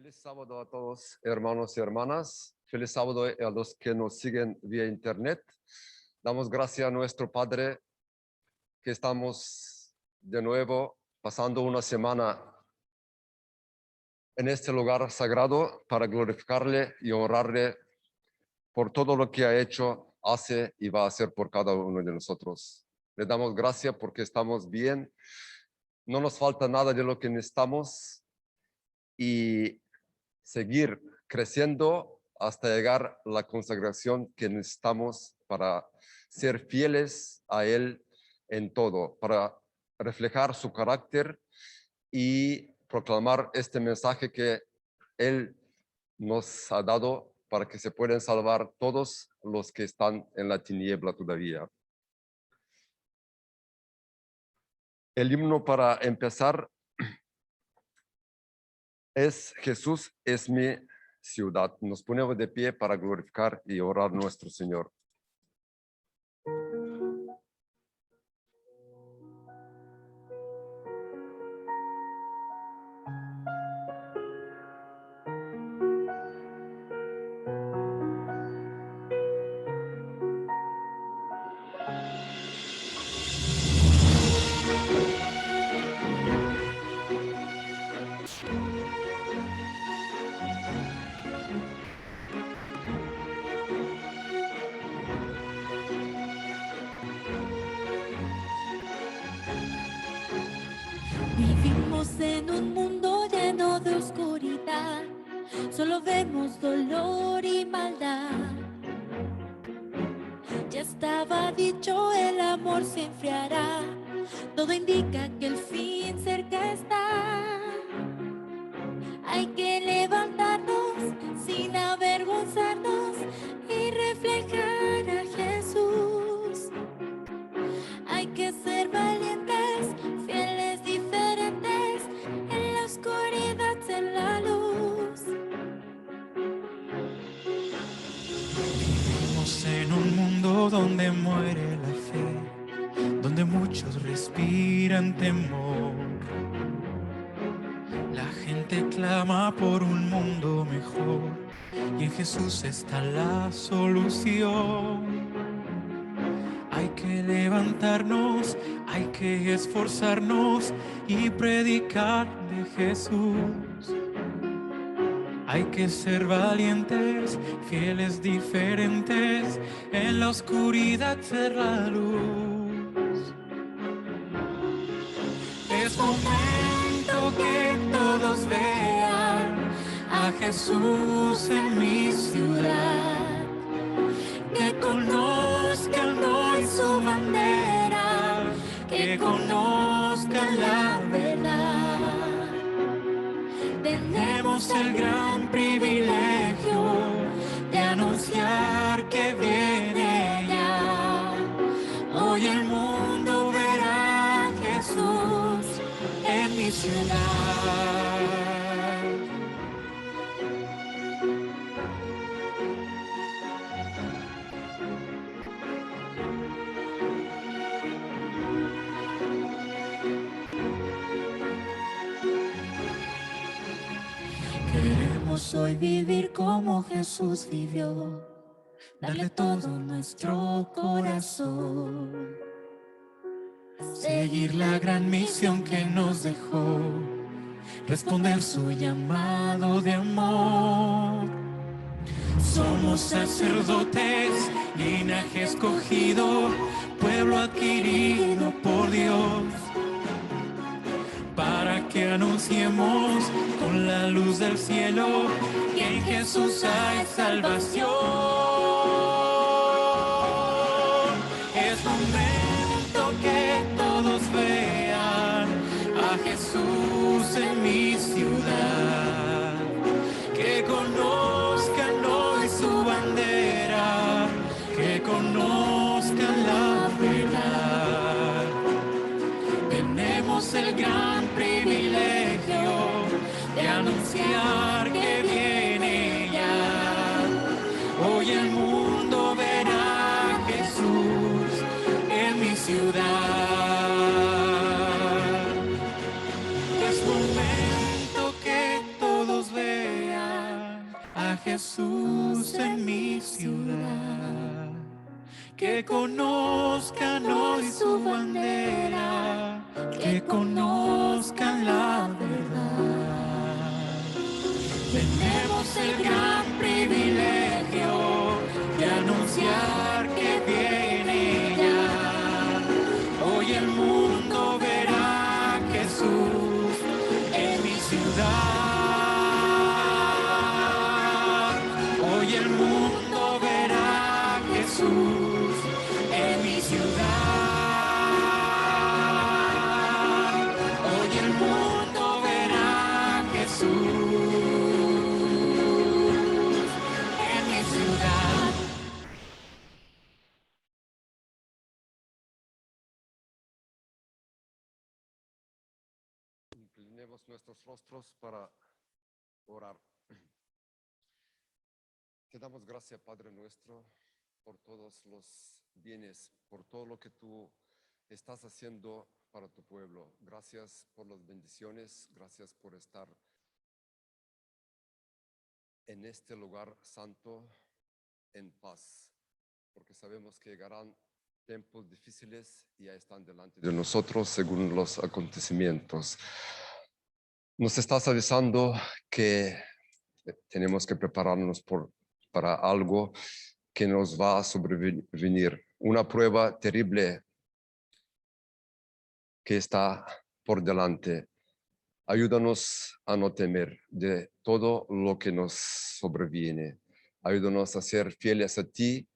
Feliz sábado a todos, hermanos y hermanas. Feliz sábado a los que nos siguen vía internet. Damos gracias a nuestro Padre que estamos de nuevo pasando una semana en este lugar sagrado para glorificarle y honrarle por todo lo que ha hecho, hace y va a hacer por cada uno de nosotros. Le damos gracias porque estamos bien, no nos falta nada de lo que necesitamos y seguir creciendo hasta llegar a la consagración que necesitamos para ser fieles a Él en todo, para reflejar su carácter y proclamar este mensaje que Él nos ha dado para que se puedan salvar todos los que están en la tiniebla todavía. El himno para empezar es Jesús es mi ciudad. Nos ponemos de pie para glorificar y orar a nuestro Señor. Vivimos en un mundo lleno de oscuridad, solo vemos dolor y maldad. Ya estaba dicho, el amor se enfriará, todo indica que el fin cerca está. Hay que levantarnos sin avergonzarnos y reflejar a Jesús. Hay que ser valientes, fieles, diferentes, en la oscuridad ser la luz. Vivimos en un mundo donde muere la fe, donde muchos respiran temor. La gente clama por un mundo mejor y en Jesús está la solución. Hay que levantarnos, hay que esforzarnos y predicar de Jesús. Hay que ser valientes, fieles, diferentes, en la oscuridad ser la luz. Es momento que todos vean a Jesús en mi ciudad, que conozcan hoy su bandera, que conozcan la verdad. Tenemos el gran privilegio de anunciar que viene ya. Hoy el mundo verá a Jesús en mi ciudad. Queremos hoy vivir como Jesús vivió, darle todo nuestro corazón, Seguir la gran misión que nos dejó, responder su llamado de amor. Somos sacerdotes, linaje escogido, pueblo adquirido por Dios, para que anunciemos con la luz del cielo que en Jesús hay salvación. Es momento que todos vean a Jesús en mi ciudad, que conozcan hoy su bandera, que conozcan la verdad. Tenemos el gran privilegio de anunciar que viene ya. Hoy el mundo verá a Jesús en mi ciudad. Es momento que todos vean que conozcan hoy su bandera, que conozcan la verdad. Tenemos el gran privilegio de anunciar que viene ya. Hoy el mundo verá a Jesús en mi ciudad. Hoy el mundo verá a Jesús en mi ciudad. Hoy el mundo verá a Jesús en mi ciudad. Inclinemos nuestros rostros para orar. Te damos gracias, Padre nuestro, por todos los bienes, por todo lo que tú estás haciendo para tu pueblo. Gracias por las bendiciones, gracias por estar en este lugar santo en paz, porque sabemos que llegarán tiempos difíciles y ya están delante de nosotros según los acontecimientos. Nos estás avisando que tenemos que prepararnos para algo que nos va a sobrevenir, una prueba terrible que está por delante. Ayúdanos a no temer de todo lo que nos sobreviene. Ayúdanos a ser fieles a ti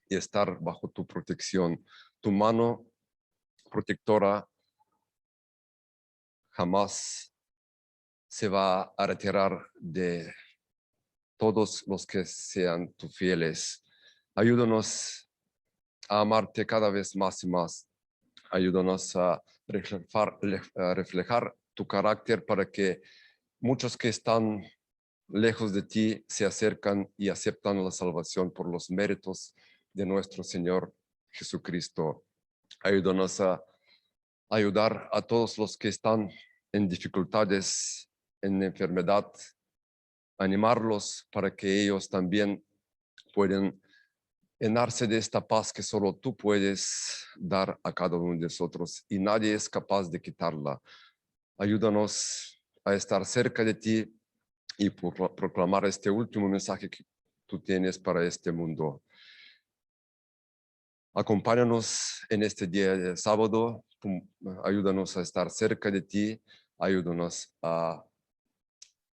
y estar bajo tu protección. Tu mano protectora jamás se va a retirar de todos los que sean tus fieles. Ayúdanos a amarte cada vez más y más. Ayúdanos a reflejar tu carácter para que muchos que están lejos de ti se acercan y aceptan la salvación por los méritos de nuestro Señor Jesucristo. Ayúdanos a ayudar a todos los que están en dificultades, en enfermedad, animarlos para que ellos también puedan llenarse de esta paz que solo tú puedes dar a cada uno de nosotros y nadie es capaz de quitarla. Ayúdanos a estar cerca de ti y proclamar este último mensaje que tú tienes para este mundo. Acompáñanos en este día de sábado, ayúdanos a estar cerca de ti, ayúdanos a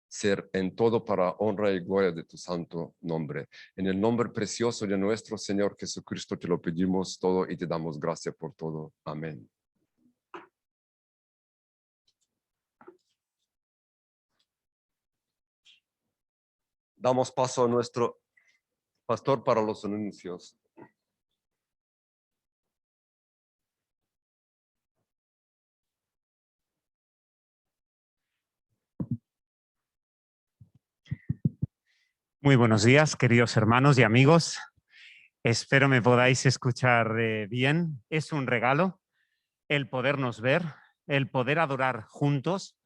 ser en todo para honra y gloria de tu santo nombre. En el nombre precioso de nuestro Señor Jesucristo te lo pedimos todo y te damos gracias por todo. Amén. Damos paso a nuestro pastor para los anuncios. Muy buenos días, queridos hermanos y amigos. Espero me podáis escuchar bien. Es un regalo el podernos ver, el poder adorar juntos,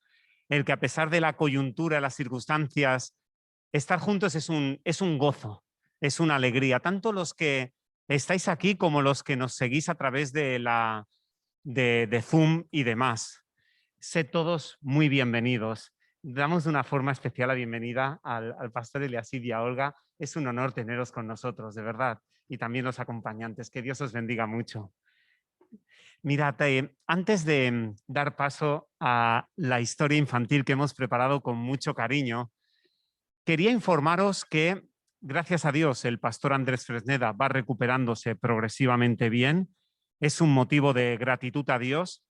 el que a pesar de la coyuntura, las circunstancias, estar juntos es un gozo, es una alegría. Tanto los que estáis aquí como los que nos seguís a través de Zoom y demás. Sed todos muy bienvenidos. Damos de una forma especial la bienvenida al pastor Eliasid y a Olga. Es un honor teneros con nosotros, de verdad. Y también los acompañantes. Que Dios os bendiga mucho. Mirad, antes de dar paso a la historia infantil que hemos preparado con mucho cariño, quería informaros que, gracias a Dios, el pastor Andrés Fresneda va recuperándose progresivamente bien. Es un motivo de gratitud a Dios.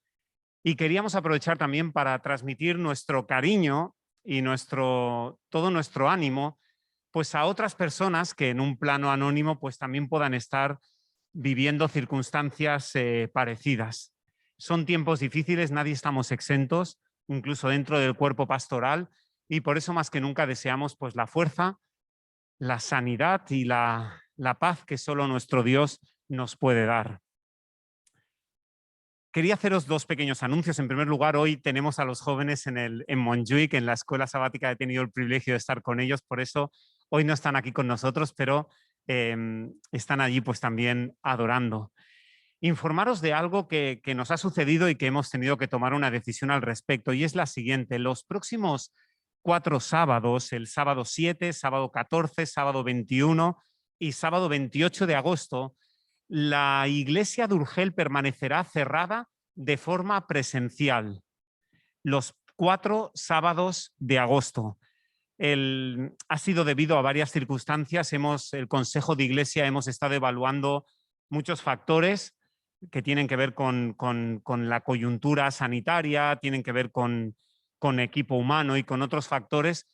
Y queríamos aprovechar también para transmitir nuestro cariño y todo nuestro ánimo pues a otras personas que en un plano anónimo pues también puedan estar viviendo circunstancias parecidas. Son tiempos difíciles, nadie estamos exentos, incluso dentro del cuerpo pastoral, y por eso más que nunca deseamos pues la fuerza, la sanidad y la paz que solo nuestro Dios nos puede dar. Quería haceros dos pequeños anuncios. En primer lugar, hoy tenemos a los jóvenes en Montjuic, en la escuela sabática. He tenido el privilegio de estar con ellos, por eso hoy no están aquí con nosotros, pero están allí pues también adorando. Informaros de algo que nos ha sucedido y que hemos tenido que tomar una decisión al respecto, y es la siguiente. Los próximos 4 sábados, el sábado 7, sábado 14, sábado 21 y sábado 28 de agosto, la iglesia de Urgel permanecerá cerrada de forma presencial los 4 sábados de agosto. Ha sido debido a varias circunstancias. El Consejo de Iglesia hemos estado evaluando muchos factores que tienen que ver con la coyuntura sanitaria, tienen que ver con equipo humano y con otros factores,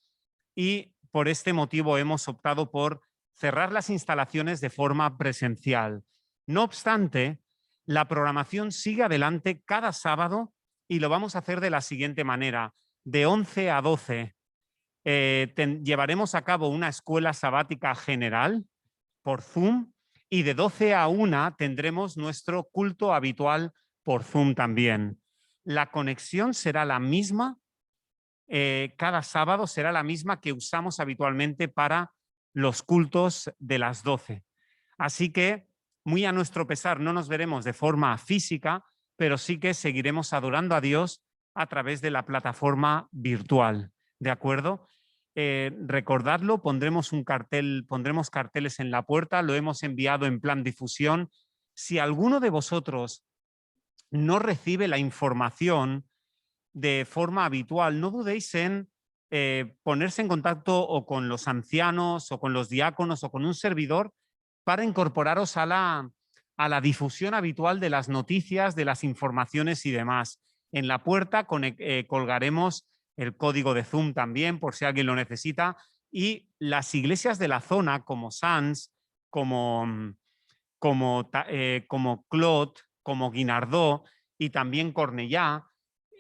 y por este motivo hemos optado por cerrar las instalaciones de forma presencial. No obstante, la programación sigue adelante cada sábado y lo vamos a hacer de la siguiente manera. De 11 a 12 llevaremos a cabo una escuela sabática general por Zoom, y de 12 a 1 tendremos nuestro culto habitual por Zoom también. La conexión será la misma, cada sábado será la misma que usamos habitualmente para los cultos de las 12. Así que, muy a nuestro pesar, no nos veremos de forma física, pero sí que seguiremos adorando a Dios a través de la plataforma virtual. ¿De acuerdo? Recordadlo, pondremos carteles en la puerta, lo hemos enviado en plan difusión. Si alguno de vosotros no recibe la información de forma habitual, no dudéis en ponerse en contacto o con los ancianos o con los diáconos o con un servidor para incorporaros a la difusión habitual de las noticias, de las informaciones y demás. En la puerta colgaremos el código de Zoom también, por si alguien lo necesita, y las iglesias de la zona, como Sants, como Clot, como Guinardó y también Cornellá,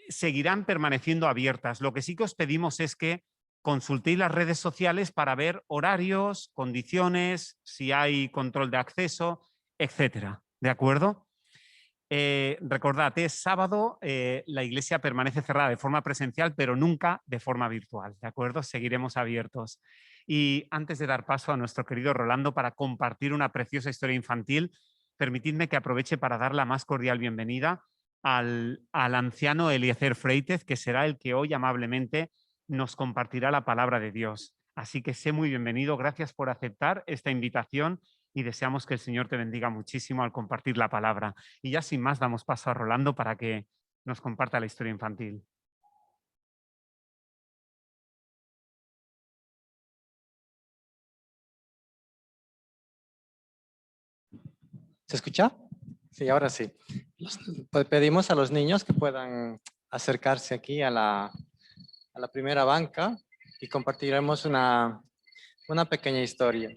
seguirán permaneciendo abiertas. Lo que sí que os pedimos es que consultéis las redes sociales para ver horarios, condiciones, si hay control de acceso, etcétera. ¿De acuerdo? Recordad, es sábado, la iglesia permanece cerrada de forma presencial, pero nunca de forma virtual. ¿De acuerdo? Seguiremos abiertos. Y antes de dar paso a nuestro querido Rolando para compartir una preciosa historia infantil, permitidme que aproveche para dar la más cordial bienvenida al anciano Eliezer Freitez, que será el que hoy amablemente nos compartirá la palabra de Dios. Así que sé muy bienvenido, gracias por aceptar esta invitación y deseamos que el Señor te bendiga muchísimo al compartir la palabra. Y ya sin más damos paso a Rolando para que nos comparta la historia infantil. ¿Se escucha? Sí, ahora sí. Pedimos a los niños que puedan acercarse aquí a la primera banca y compartiremos una pequeña historia.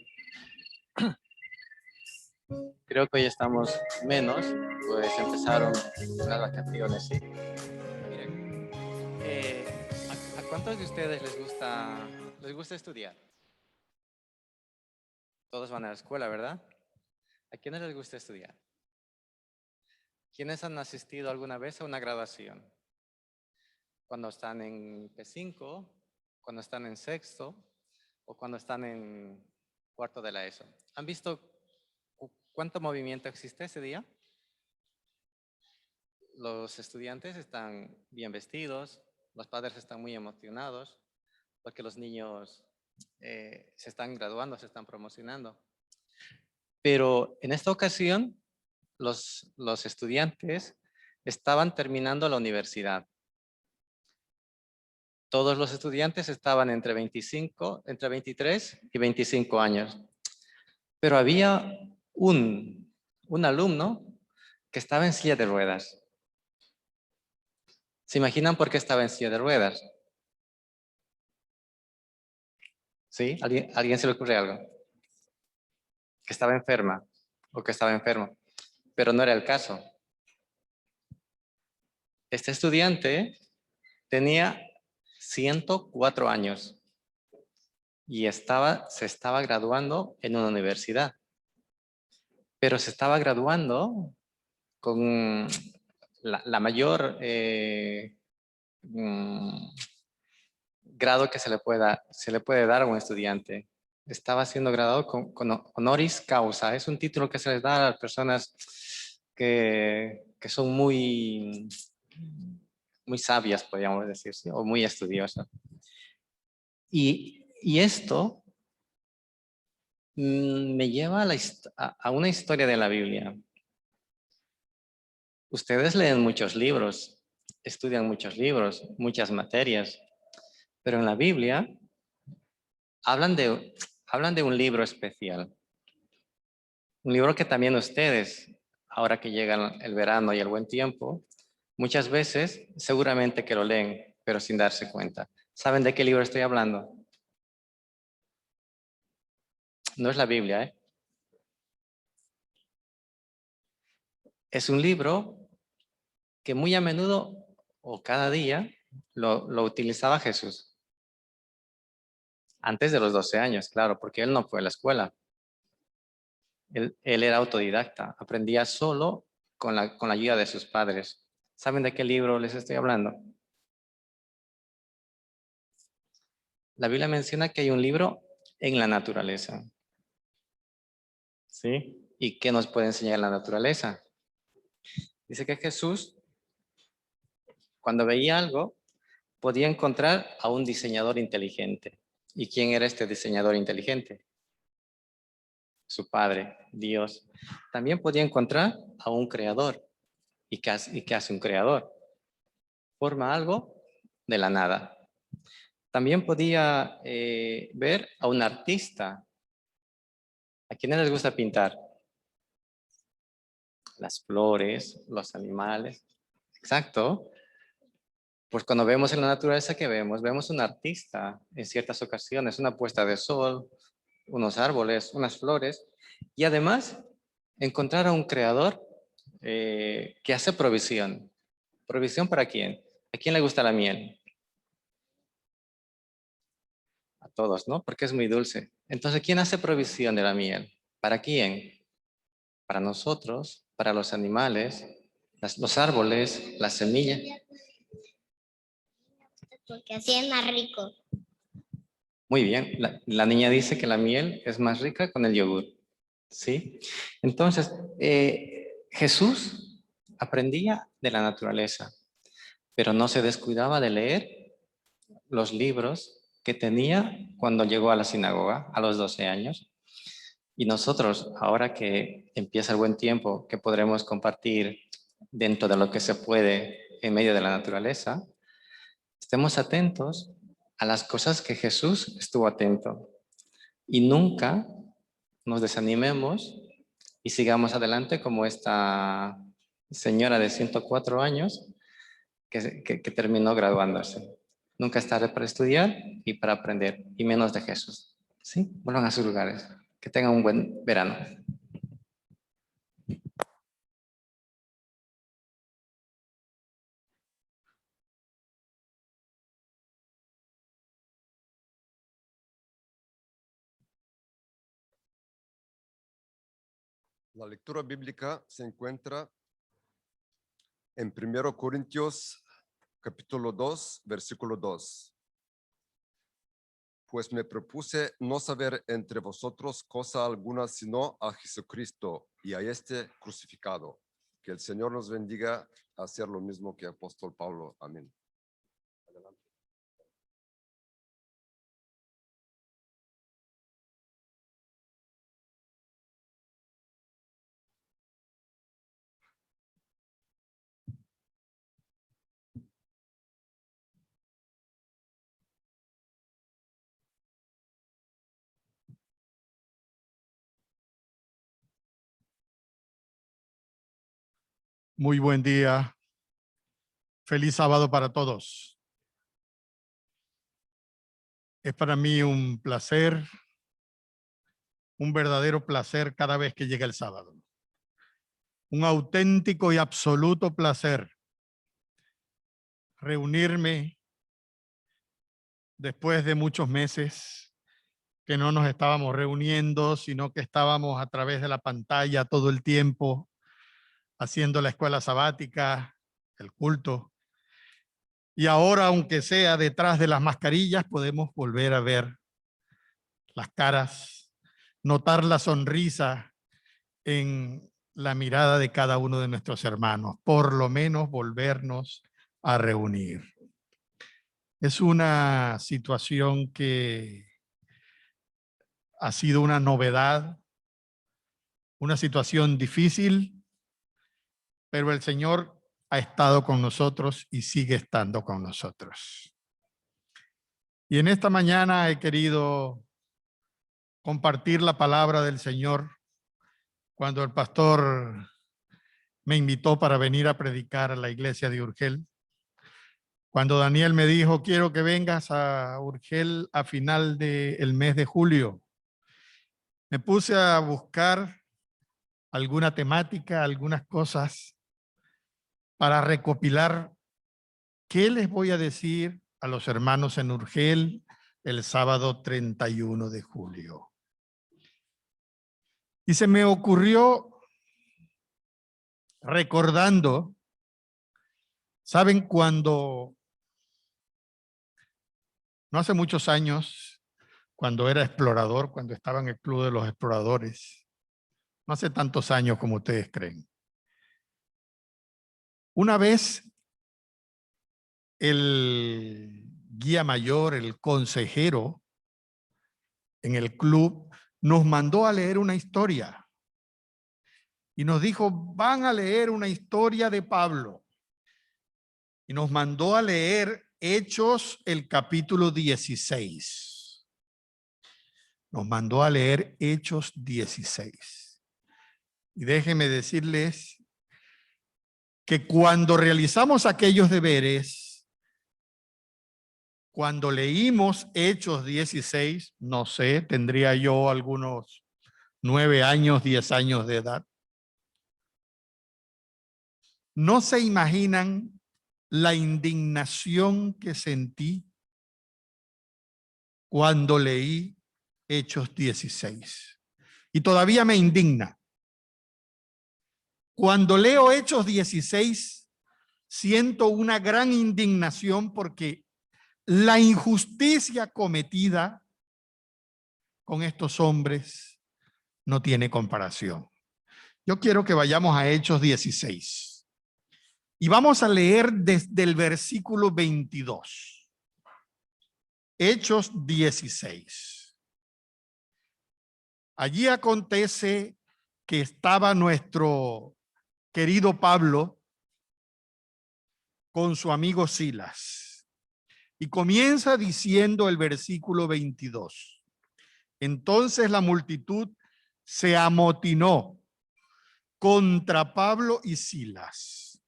Creo que hoy estamos menos, pues empezaron las vacaciones, ¿sí? Miren, ¿a cuántos de ustedes les gusta estudiar? Todos van a la escuela, ¿verdad? ¿A quiénes les gusta estudiar? ¿Quiénes han asistido alguna vez a una graduación? Cuando están en P5, cuando están en sexto o cuando están en cuarto de la ESO. ¿Han visto cuánto movimiento existe ese día? Los estudiantes están bien vestidos, los padres están muy emocionados porque los niños se están graduando, se están promocionando. Pero en esta ocasión, los estudiantes estaban terminando la universidad. Todos los estudiantes estaban entre 23 y 25 años. Pero había un alumno que estaba en silla de ruedas. ¿Se imaginan por qué estaba en silla de ruedas? ¿Sí? ¿Alguien se le ocurre algo? Que estaba enferma o que estaba enfermo. Pero no era el caso. Este estudiante tenía 104 años y se estaba graduando en una universidad. Pero se estaba graduando con la mayor grado que se le puede dar a un estudiante. estaba siendo graduado con honoris causa. Es un título que se les da a las personas que son muy sabias, podríamos decir, ¿sí? O muy estudiosas. Y esto me lleva a una historia de la Biblia. Ustedes leen muchos libros, estudian muchos libros, muchas materias, pero en la Biblia hablan de un libro especial. Un libro que también ustedes, ahora que llega el verano y el buen tiempo, muchas veces seguramente que lo leen, pero sin darse cuenta. ¿Saben de qué libro estoy hablando? No es la Biblia, ¿eh? Es un libro que muy a menudo o cada día lo utilizaba Jesús. Antes de los 12 años, claro, porque él no fue a la escuela. Él era autodidacta, aprendía solo con la ayuda de sus padres. ¿Saben de qué libro les estoy hablando? La Biblia menciona que hay un libro en la naturaleza. ¿Sí? ¿Y qué nos puede enseñar la naturaleza? Dice que Jesús, cuando veía algo, podía encontrar a un diseñador inteligente. ¿Y quién era este diseñador inteligente? Su Padre, Dios. También podía encontrar a un creador. ¿Y qué hace un creador? Forma algo de la nada. También podía ver a un artista. ¿A quiénes les gusta pintar? Las flores, los animales. Exacto. Pues cuando vemos en la naturaleza, ¿qué vemos? Vemos un artista en ciertas ocasiones, una puesta de sol, unos árboles, unas flores. Y además, encontrar a un creador que hace provisión. ¿Provisión para quién? ¿A quién le gusta la miel? A todos, ¿no? Porque es muy dulce. Entonces, ¿quién hace provisión de la miel? ¿Para quién? Para nosotros, para los animales, los árboles, las semillas. Porque así es más rico. Muy bien. La niña dice que la miel es más rica con el yogur. ¿Sí? Entonces, Jesús aprendía de la naturaleza, pero no se descuidaba de leer los libros que tenía cuando llegó a la sinagoga a los 12 años. Y nosotros, ahora que empieza el buen tiempo, que podremos compartir dentro de lo que se puede en medio de la naturaleza, estemos atentos a las cosas que Jesús estuvo atento. Y nunca nos desanimemos y sigamos adelante como esta señora de 104 años que terminó graduándose. Nunca es tarde para estudiar y para aprender, y menos de Jesús. ¿Sí? Vuelvan a sus lugares. Que tengan un buen verano. La lectura bíblica se encuentra en 1 Corintios capítulo 2, versículo 2. Pues me propuse no saber entre vosotros cosa alguna sino a Jesucristo y a este crucificado. Que el Señor nos bendiga a hacer lo mismo que el apóstol Pablo. Amén. Adelante. Muy buen día. Feliz sábado para todos. Es para mí un placer, un verdadero placer cada vez que llega el sábado. Un auténtico y absoluto placer reunirme después de muchos meses que no nos estábamos reuniendo, sino que estábamos a través de la pantalla todo el tiempo haciendo la escuela sabática, el culto. Y ahora, aunque sea detrás de las mascarillas, podemos volver a ver las caras, notar la sonrisa en la mirada de cada uno de nuestros hermanos, por lo menos volvernos a reunir. Es una situación que ha sido una novedad, una situación difícil, pero el Señor ha estado con nosotros y sigue estando con nosotros. Y en esta mañana he querido compartir la palabra del Señor cuando el pastor me invitó para venir a predicar a la iglesia de Urgel. Cuando Daniel me dijo, quiero que vengas a Urgel a final del mes de julio, me puse a buscar alguna temática, algunas cosas para recopilar qué les voy a decir a los hermanos en Urgel el sábado 31 de julio. Y se me ocurrió recordando, ¿saben cuando? No hace muchos años, cuando era explorador, cuando estaba en el Club de los Exploradores, no hace tantos años como ustedes creen. Una vez el guía mayor, el consejero en el club, nos mandó a leer una historia y nos dijo, van a leer una historia de Pablo. Y nos mandó a leer Hechos, el capítulo 16. Nos mandó a leer Hechos 16. Y déjenme decirles que cuando realizamos aquellos deberes, cuando leímos Hechos 16, no sé, tendría yo algunos 9 años, 10 años de edad. No se imaginan la indignación que sentí cuando leí Hechos 16. Y todavía me indigna. Cuando leo Hechos 16, siento una gran indignación porque la injusticia cometida con estos hombres no tiene comparación. Yo quiero que vayamos a Hechos 16. Y vamos a leer desde el versículo 22. Hechos 16. Allí acontece que estaba nuestro querido Pablo con su amigo Silas. Y comienza diciendo el versículo 22. Entonces la multitud se amotinó contra Pablo y Silas.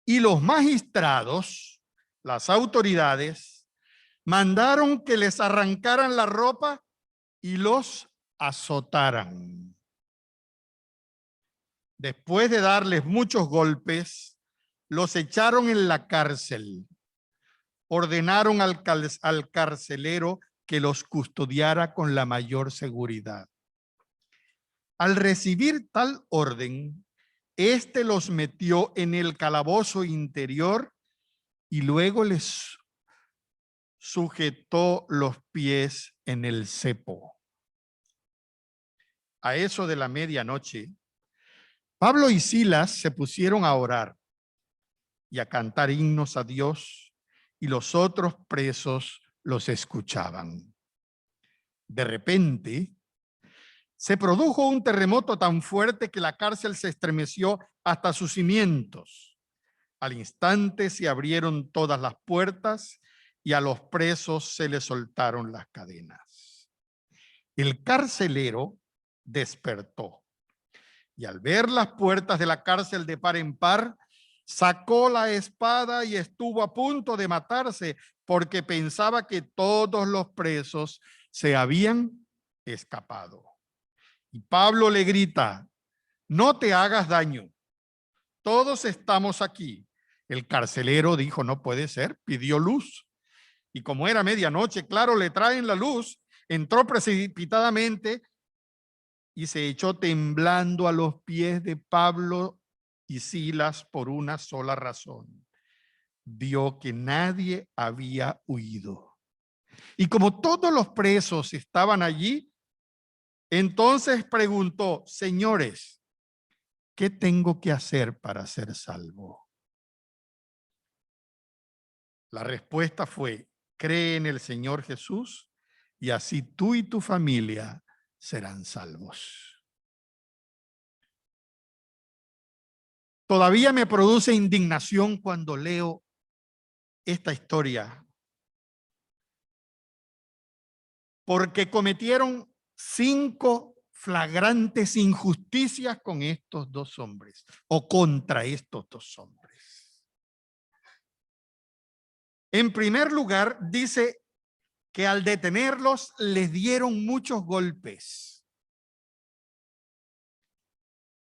Y los magistrados, las autoridades, mandaron que les arrancaran la ropa y los azotaran. Después de darles muchos golpes, los echaron en la cárcel. Ordenaron al carcelero que los custodiara con la mayor seguridad. Al recibir tal orden, este los metió en el calabozo interior y luego les sujetó los pies en el cepo. A eso de la medianoche, Pablo y Silas se pusieron a orar y a cantar himnos a Dios, y los otros presos los escuchaban. De repente, se produjo un terremoto tan fuerte que la cárcel se estremeció hasta sus cimientos. Al instante se abrieron todas las puertas y a los presos se les soltaron las cadenas. El carcelero despertó y al ver las puertas de la cárcel de par en par, sacó la espada y estuvo a punto de matarse porque pensaba que todos los presos se habían escapado. Y Pablo le grita, no te hagas daño, todos estamos aquí. El carcelero dijo, no puede ser, pidió luz. Y como era medianoche, claro, le traen la luz, entró precipitadamente y se echó temblando a los pies de Pablo y Silas por una sola razón. Vio que nadie había huido. Y como todos los presos estaban allí, entonces preguntó: señores, ¿qué tengo que hacer para ser salvo? La respuesta fue: cree en el Señor Jesús y así tú y tu familia serán salvos. Todavía me produce indignación cuando leo esta historia, porque cometieron 5 flagrantes injusticias con estos 2 hombres o contra estos 2 hombres. En primer lugar, dice que al detenerlos les dieron muchos golpes.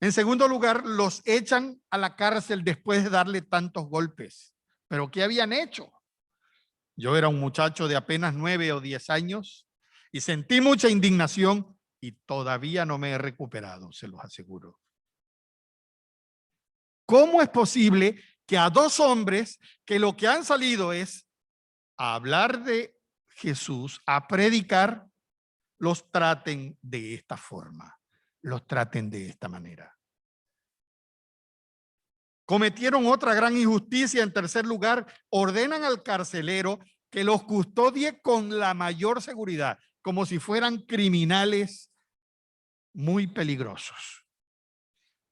En segundo lugar, los echan a la cárcel después de darle tantos golpes. ¿Pero qué habían hecho? Yo era un muchacho de apenas 9 o 10 años y sentí mucha indignación y todavía no me he recuperado, se los aseguro. ¿Cómo es posible que a 2 hombres que lo que han salido es a hablar de Jesús, a predicar, los traten de esta forma, los traten de esta manera? Cometieron otra gran injusticia. En tercer lugar, ordenan al carcelero que los custodie con la mayor seguridad, como si fueran criminales muy peligrosos.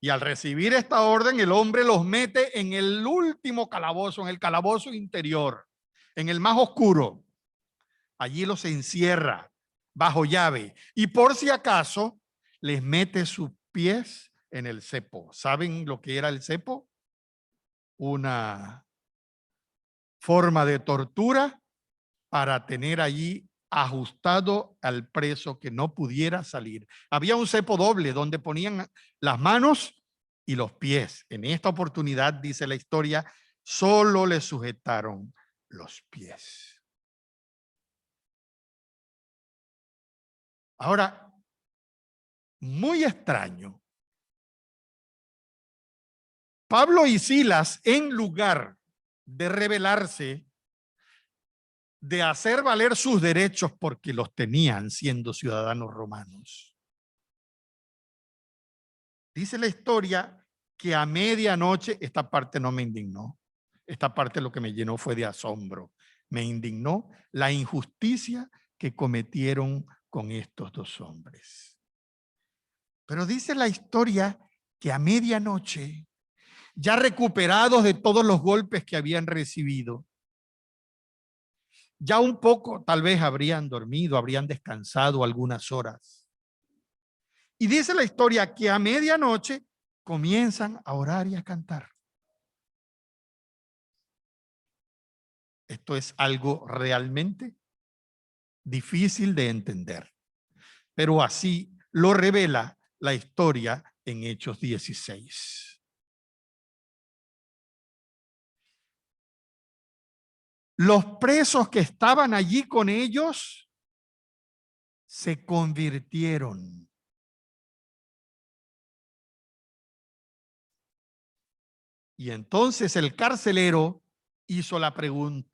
Y al recibir esta orden, el hombre los mete en el último calabozo, en el calabozo interior, en el más oscuro. Allí los encierra bajo llave y por si acaso les mete sus pies en el cepo. ¿Saben lo que era el cepo? Una forma de tortura para tener allí ajustado al preso que no pudiera salir. Había un cepo doble donde ponían las manos y los pies. En esta oportunidad, dice la historia, solo le sujetaron los pies. Ahora, muy extraño. Pablo y Silas, en lugar de rebelarse, de hacer valer sus derechos porque los tenían siendo ciudadanos romanos, dice la historia que a medianoche, esta parte no me indignó, esta parte lo que me llenó fue de asombro. Me indignó la injusticia que cometieron con estos 2 hombres. Pero dice la historia que a medianoche, ya recuperados de todos los golpes que habían recibido, ya un poco tal vez habrían dormido, habrían descansado algunas horas. Y dice la historia que a medianoche comienzan a orar y a cantar. Esto es algo realmente difícil de entender, pero así lo revela la historia en Hechos 16. Los presos que estaban allí con ellos se convirtieron. Y entonces el carcelero hizo la pregunta.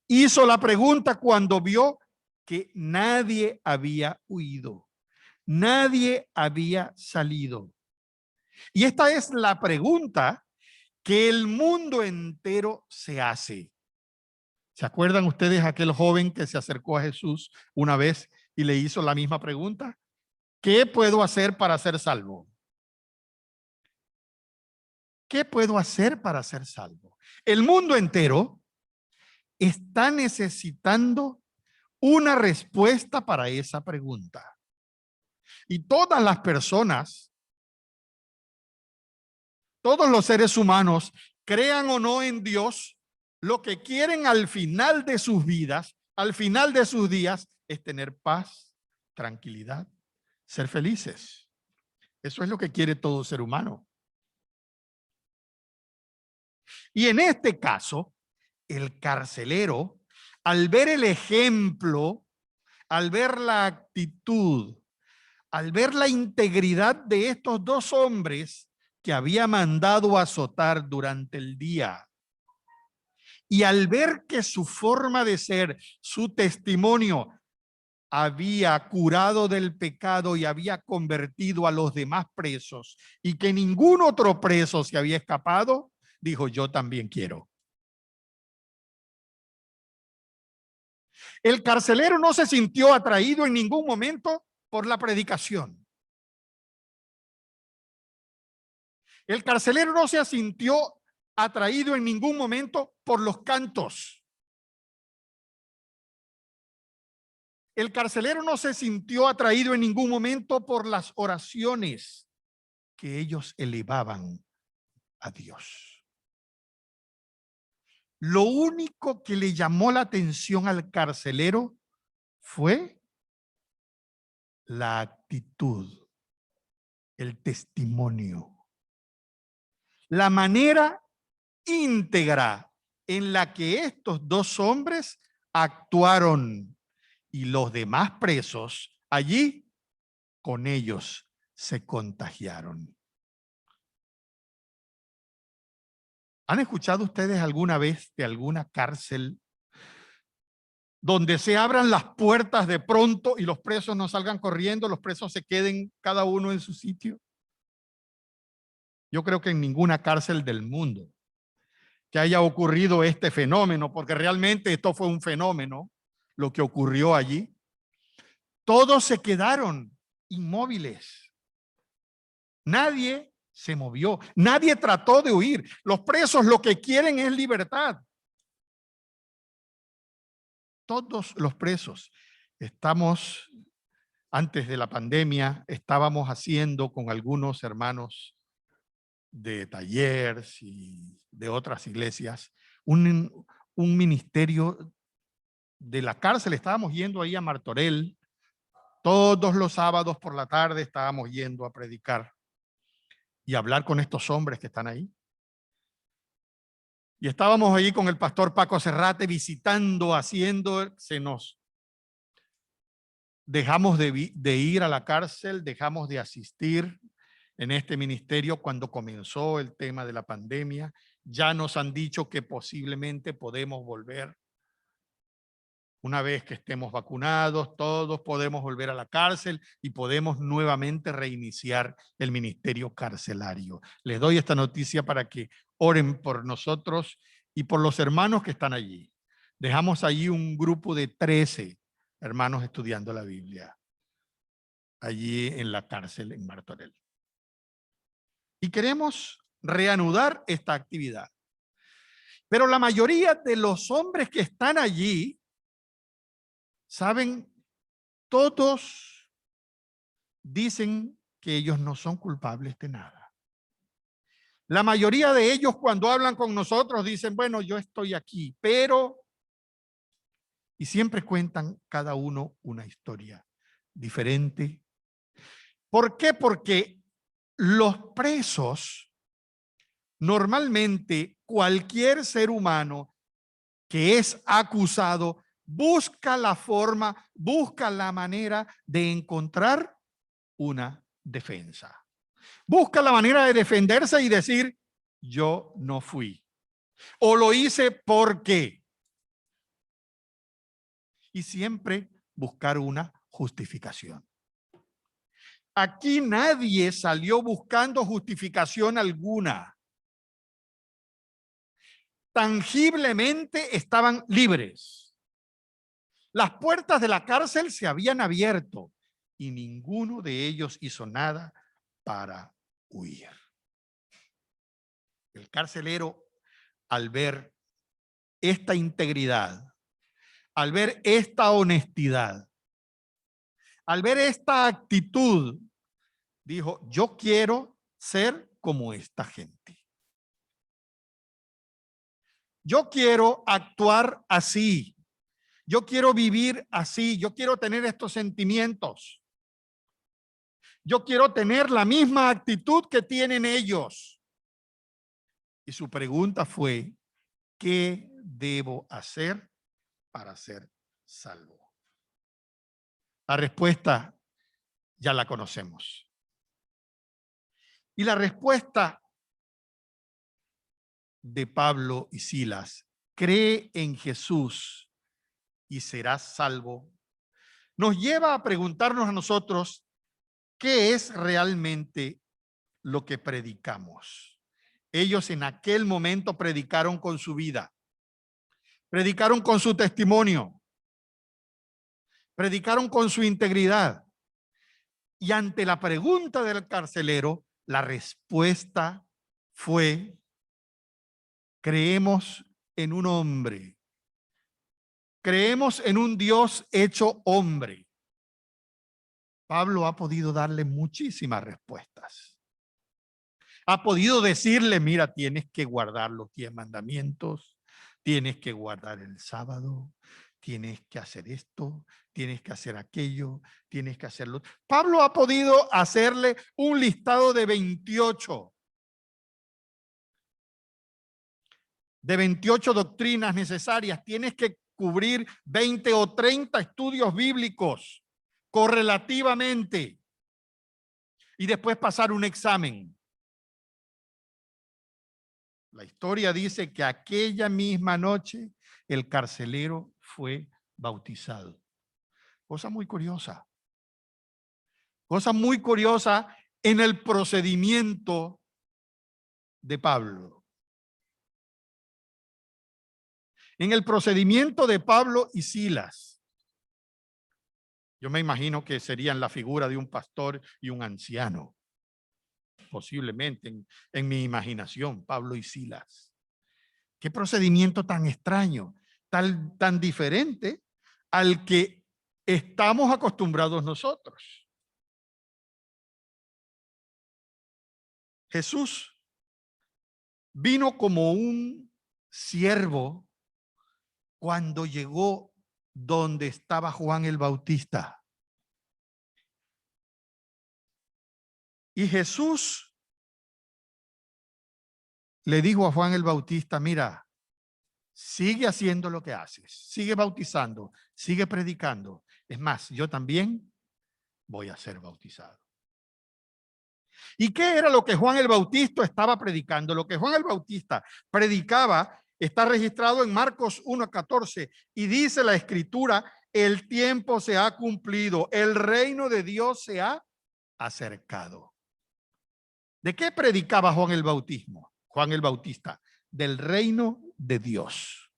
Hizo la pregunta cuando vio que nadie había huido. Nadie había salido. Y esta es la pregunta que el mundo entero se hace. ¿Se acuerdan ustedes aquel joven que se acercó a Jesús una vez y le hizo la misma pregunta? ¿Qué puedo hacer para ser salvo? ¿Qué puedo hacer para ser salvo? El mundo entero está necesitando una respuesta para esa pregunta. Y todas las personas, todos los seres humanos, crean o no en Dios, lo que quieren al final de sus vidas, al final de sus días, es tener paz, tranquilidad, ser felices. Eso es lo que quiere todo ser humano. Y en este caso, el carcelero, al ver el ejemplo, al ver la actitud, al ver la integridad de estos 2 hombres que había mandado azotar durante el día, Y al ver que su forma de ser, su testimonio, había curado del pecado y había convertido a los demás presos y que ningún otro preso se había escapado, dijo, yo también quiero. El carcelero no se sintió atraído en ningún momento por la predicación. El carcelero no se sintió atraído en ningún momento por los cantos. El carcelero no se sintió atraído en ningún momento por las oraciones que ellos elevaban a Dios. Lo único que le llamó la atención al carcelero fue la actitud, el testimonio, la manera íntegra en la que estos dos hombres actuaron y los demás presos allí con ellos se contagiaron. ¿Han escuchado ustedes alguna vez de alguna cárcel donde se abran las puertas de pronto y los presos no salgan corriendo, los presos se queden cada uno en su sitio? Yo creo que en ninguna cárcel del mundo que haya ocurrido este fenómeno, porque realmente esto fue un fenómeno, lo que ocurrió allí. Todos se quedaron inmóviles. Nadie se movió, nadie trató de huir. Los presos lo que quieren es libertad. Todos los presos. Antes de la pandemia, estábamos haciendo con algunos hermanos de talleres y de otras iglesias un ministerio de la cárcel. Estábamos yendo ahí a Martorell. Todos los sábados por la tarde estábamos yendo a predicar y hablar con estos hombres que están ahí. Y estábamos ahí con el pastor Paco Serrate visitando, dejamos de ir a la cárcel, dejamos de asistir en este ministerio cuando comenzó el tema de la pandemia. Ya nos han dicho que posiblemente podemos volver. Una vez que estemos vacunados, todos podemos volver a la cárcel y podemos nuevamente reiniciar el ministerio carcelario. Les doy esta noticia para que oren por nosotros y por los hermanos que están allí. Dejamos allí un grupo de 13 hermanos estudiando la Biblia, allí en la cárcel en Martorell. Y queremos reanudar esta actividad. Pero la mayoría de los hombres que están allí, ¿saben? Todos dicen que ellos no son culpables de nada. La mayoría de ellos cuando hablan con nosotros dicen, bueno, yo estoy aquí, pero... Y siempre cuentan cada uno una historia diferente. ¿Por qué? Porque los presos, normalmente cualquier ser humano que es acusado, busca la forma, busca la manera de encontrar una defensa. Busca la manera de defenderse y decir, yo no fui. O lo hice porque. Y siempre buscar una justificación. Aquí nadie salió buscando justificación alguna. Tangiblemente estaban libres. Las puertas de la cárcel se habían abierto y ninguno de ellos hizo nada para huir. El carcelero, al ver esta integridad, al ver esta honestidad, al ver esta actitud, dijo, yo quiero ser como esta gente. Yo quiero actuar así. Yo quiero vivir así, yo quiero tener estos sentimientos. Yo quiero tener la misma actitud que tienen ellos. Y su pregunta fue, ¿qué debo hacer para ser salvo? La respuesta ya la conocemos. Y la respuesta de Pablo y Silas cree en Jesús y serás salvo, nos lleva a preguntarnos a nosotros, ¿qué es realmente lo que predicamos? Ellos en aquel momento predicaron con su vida, predicaron con su testimonio, predicaron con su integridad. Y ante la pregunta del carcelero, la respuesta fue: creemos en un hombre, creemos en un Dios hecho hombre. Pablo ha podido darle muchísimas respuestas. Ha podido decirle, mira, tienes que guardar los 10 mandamientos, tienes que guardar el sábado, tienes que hacer esto, tienes que hacer aquello, tienes que hacerlo. Pablo ha podido hacerle un listado de 28 doctrinas necesarias. Tienes que cubrir 20 o 30 estudios bíblicos correlativamente y después pasar un examen. La historia dice que aquella misma noche el carcelero fue bautizado. Cosa muy curiosa. Cosa muy curiosa en el procedimiento de Pablo. En el procedimiento de Pablo y Silas. Yo me imagino que serían la figura de un pastor y un anciano. Posiblemente en mi imaginación, Pablo y Silas. Qué procedimiento tan extraño, tan diferente al que estamos acostumbrados nosotros. Jesús vino como un siervo cuando llegó donde estaba Juan el Bautista. Y Jesús le dijo a Juan el Bautista, mira, sigue haciendo lo que haces, sigue bautizando, sigue predicando. Es más, yo también voy a ser bautizado. ¿Y qué era lo que Juan el Bautista estaba predicando? Lo que Juan el Bautista predicaba está registrado en Marcos 1:14 y dice la escritura, el tiempo se ha cumplido, el reino de Dios se ha acercado. ¿De qué predicaba Juan el Bautista? Del reino de Dios.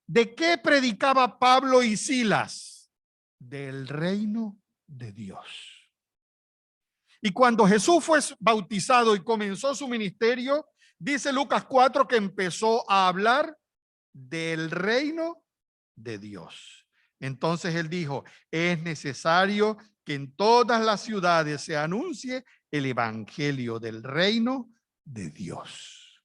¿De qué predicaba Pablo y Silas? Del reino de Dios. Y cuando Jesús fue bautizado y comenzó su ministerio, dice Lucas 4 que empezó a hablar del reino de Dios. Entonces él dijo, es necesario que en todas las ciudades se anuncie el evangelio del reino de Dios.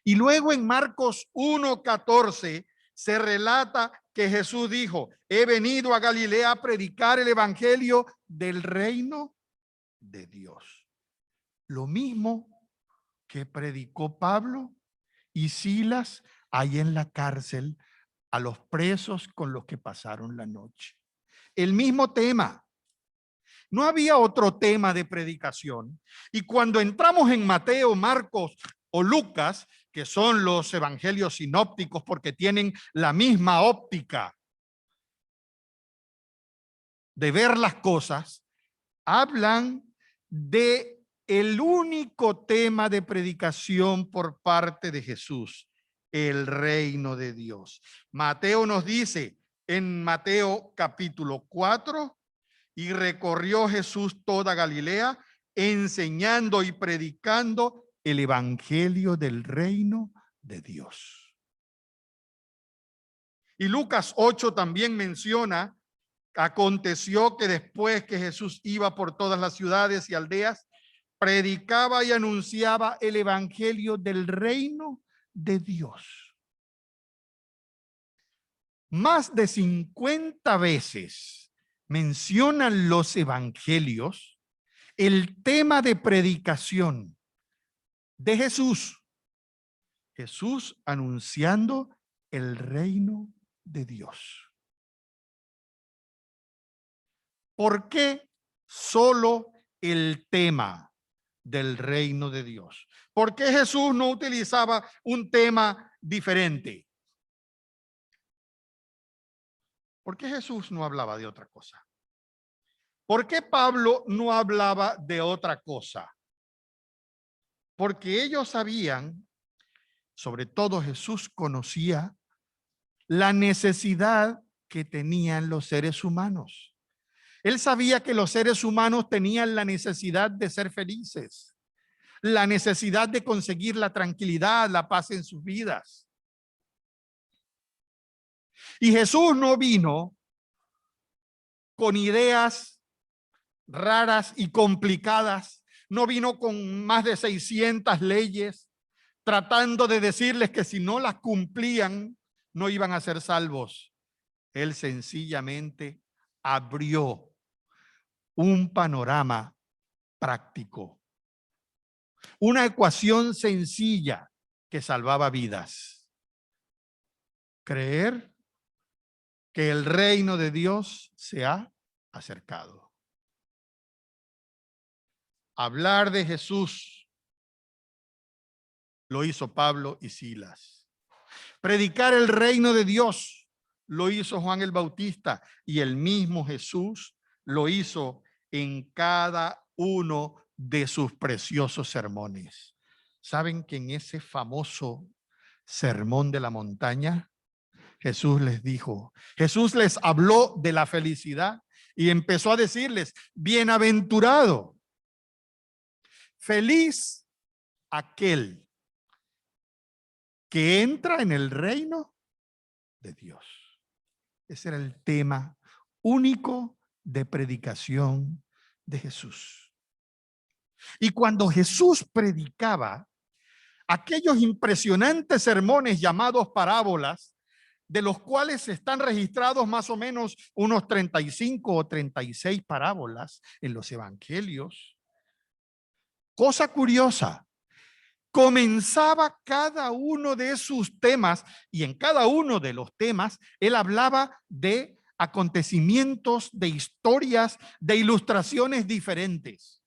Y luego en Marcos 1:14 se relata que Jesús dijo, he venido a Galilea a predicar el evangelio del reino de Dios. Lo mismo que predicó Pablo y Silas ahí en la cárcel a los presos con los que pasaron la noche. El mismo tema. No había otro tema de predicación. Y cuando entramos en Mateo, Marcos o Lucas, que son los evangelios sinópticos porque tienen la misma óptica de ver las cosas, hablan de el único tema de predicación por parte de Jesús, el reino de Dios. Mateo nos dice en Mateo capítulo 4, y recorrió Jesús toda Galilea, enseñando y predicando el evangelio del reino de Dios. Y Lucas 8 también menciona, aconteció que después que Jesús iba por todas las ciudades y aldeas, predicaba y anunciaba el evangelio del reino de Dios. Más de 50 veces mencionan los evangelios el tema de predicación de Jesús. Jesús anunciando el reino de Dios. ¿Por qué solo el tema del reino de Dios. ¿Por qué Jesús no utilizaba un tema diferente? ¿Por qué Jesús no hablaba de otra cosa? ¿Por qué Pablo no hablaba de otra cosa? Porque ellos sabían, sobre todo Jesús conocía la necesidad que tenían los seres humanos. Él sabía que los seres humanos tenían la necesidad de ser felices, la necesidad de conseguir la tranquilidad, la paz en sus vidas. Y Jesús no vino con ideas raras y complicadas, no vino con más de 600 leyes, tratando de decirles que si no las cumplían, no iban a ser salvos. Él sencillamente abrió un panorama práctico, una ecuación sencilla que salvaba vidas. Creer que el reino de Dios se ha acercado. Hablar de Jesús lo hizo Pablo y Silas. Predicar el reino de Dios lo hizo Juan el Bautista, y el mismo Jesús lo hizo en cada uno de sus preciosos sermones. ¿Saben que en ese famoso sermón de la montaña, Jesús les dijo, Jesús les habló de la felicidad y empezó a decirles, bienaventurado, feliz aquel que entra en el reino de Dios? Ese era el tema único de predicación de Jesús. Y cuando Jesús predicaba aquellos impresionantes sermones llamados parábolas, de los cuales están registrados más o menos unos 35 o 36 parábolas en los evangelios, cosa curiosa, comenzaba cada uno de sus temas, y en cada uno de los temas él hablaba de acontecimientos, de historias, de ilustraciones diferentes.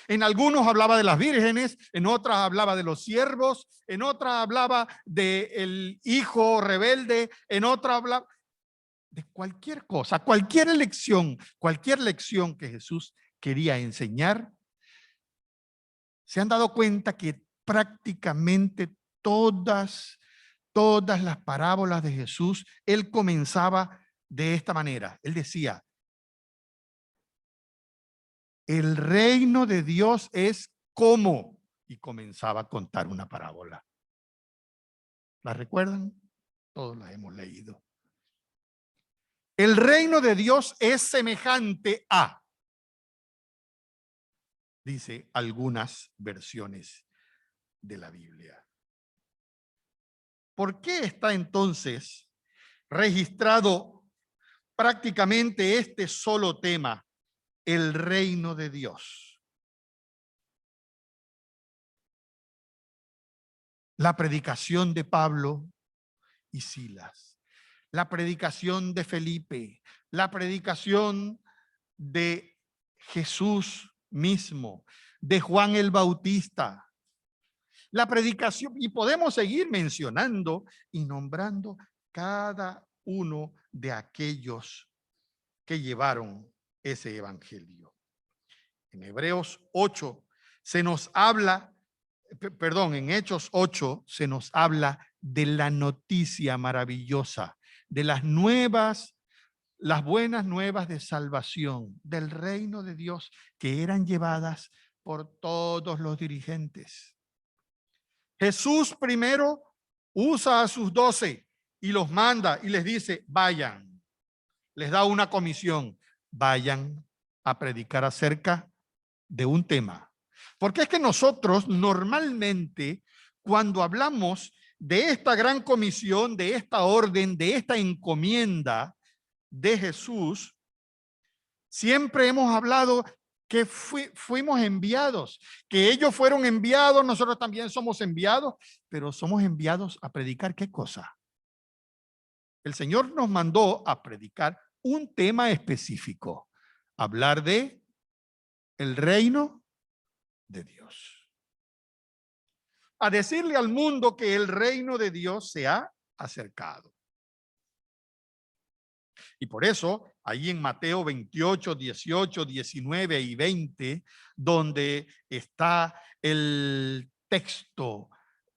En algunos hablaba de las vírgenes, en otras hablaba de los siervos, en otras hablaba del hijo rebelde, en otra hablaba de cualquier cosa, cualquier lección que Jesús quería enseñar. ¿Se han dado cuenta que prácticamente todas las parábolas de Jesús, él comenzaba de esta manera? Él decía, el reino de Dios es como, y comenzaba a contar una parábola. ¿La recuerdan? Todos la hemos leído. El reino de Dios es semejante a, dice algunas versiones de la Biblia. ¿Por qué está entonces registrado prácticamente este solo tema, el reino de Dios? La predicación de Pablo y Silas, la predicación de Felipe, la predicación de Jesús mismo, de Juan el Bautista, la predicación, y podemos seguir mencionando y nombrando cada uno de aquellos que llevaron ese evangelio. En Hebreos 8 se nos habla, en Hechos 8 se nos habla de la noticia maravillosa, de las buenas nuevas de salvación, del reino de Dios, que eran llevadas por todos los dirigentes. Jesús primero usa a sus 12 y los manda y les dice, vayan. Les da una comisión, vayan a predicar acerca de un tema. Porque es que nosotros normalmente, cuando hablamos de esta gran comisión, de esta orden, de esta encomienda de Jesús, siempre hemos hablado que fuimos enviados, que ellos fueron enviados, nosotros también somos enviados, pero somos enviados a predicar ¿qué cosa? El Señor nos mandó a predicar un tema específico, hablar de el reino de Dios. A decirle al mundo que el reino de Dios se ha acercado. Y por eso, ahí en Mateo 28, 18, 19 y 20, donde está el texto,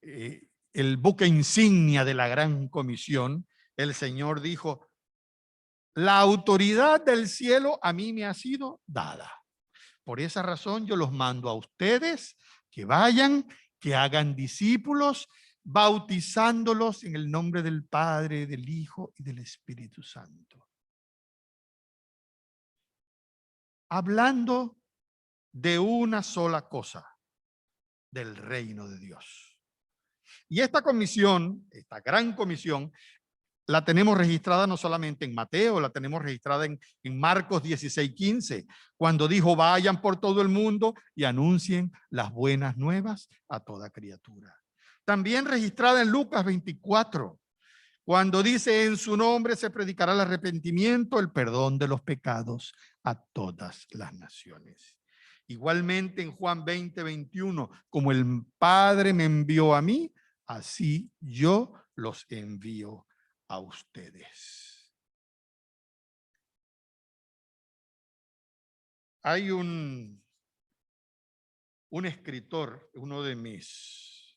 el buque insignia de la gran comisión, el Señor dijo: la autoridad del cielo a mí me ha sido dada. Por esa razón yo los mando a ustedes que vayan, que hagan discípulos, bautizándolos en el nombre del Padre, del Hijo y del Espíritu Santo. Hablando de una sola cosa, del reino de Dios. Y esta comisión, esta gran comisión, la tenemos registrada no solamente en Mateo, la tenemos registrada en Marcos 16:15, cuando dijo: vayan por todo el mundo y anuncien las buenas nuevas a toda criatura. También registrada en Lucas 24, cuando dice: en su nombre se predicará el arrepentimiento, el perdón de los pecados a todas las naciones. Igualmente en Juan 20:21, como el Padre me envió a mí, así yo los envío a ustedes. Hay un escritor, uno de mis